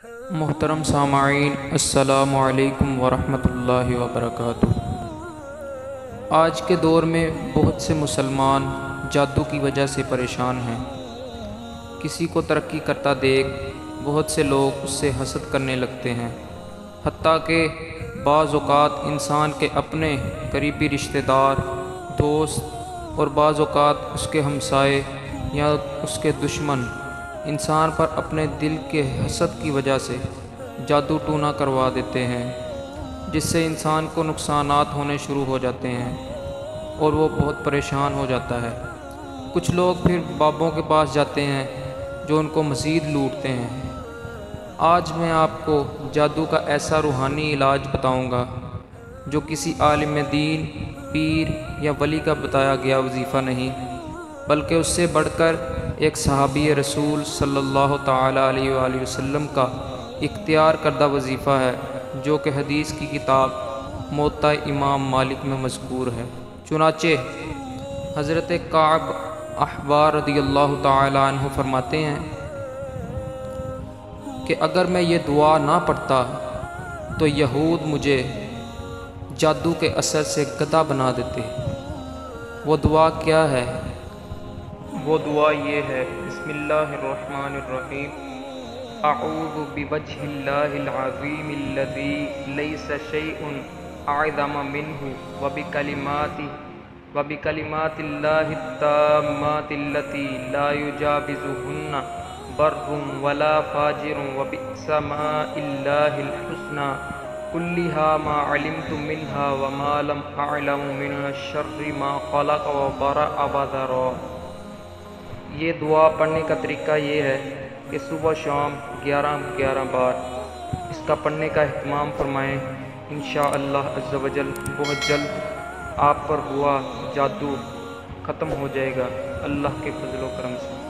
محترم سامعین، السلام علیکم ورحمۃ اللہ وبرکاتہ۔ آج کے دور میں بہت سے مسلمان جادو کی وجہ سے پریشان ہیں۔ کسی کو ترقی کرتا دیکھ بہت سے لوگ اس سے حسد کرنے لگتے ہیں، حتیٰ کہ بعض اوقات انسان کے اپنے قریبی رشتہ دار، دوست اور بعض اوقات اس کے ہمسائے یا اس کے دشمن انسان پر اپنے دل کے حسد کی وجہ سے جادو ٹونا کروا دیتے ہیں، جس سے انسان کو نقصانات ہونے شروع ہو جاتے ہیں اور وہ بہت پریشان ہو جاتا ہے۔ کچھ لوگ پھر بابوں کے پاس جاتے ہیں جو ان کو مزید لوٹتے ہیں۔ آج میں آپ کو جادو کا ایسا روحانی علاج بتاؤں گا جو کسی عالم دین، پیر یا ولی کا بتایا گیا وظیفہ نہیں، بلکہ اس سے بڑھ کر ایک صحابی رسول صلی اللہ تعالیٰ علیہ وآلہ وسلم کا اختیار کردہ وظیفہ ہے، جو کہ حدیث کی کتاب موطا امام مالک میں مذکور ہے۔ چنانچہ حضرت کعب احبار رضی اللہ تعالیٰ عنہ فرماتے ہیں کہ اگر میں یہ دعا نہ پڑھتا تو یہود مجھے جادو کے اثر سے گدھا بنا دیتے۔ وہ دعا کیا ہے؟ وہ دعا یہ ہے: بسم اللہ الرحمن الرحیم، اعوذ بوجہ اللہ العظیم الذی لیس شیء اعظم منہ وبکلمات اللہ التامات التی لا یجاوزہن بر ولا فاجر وباسماء اللہ الحسنی کلھا ما علمت منہا وما لم اعلم من الشر ما خلق وبرأ بذرا۔ یہ دعا پڑھنے کا طریقہ یہ ہے کہ صبح شام 11 بار اس کا پڑھنے کا اہتمام فرمائیں۔ انشاءاللہ عز و جل بہت جلد آپ پر ہوا جادو ختم ہو جائے گا، اللہ کے فضل و کرم سے۔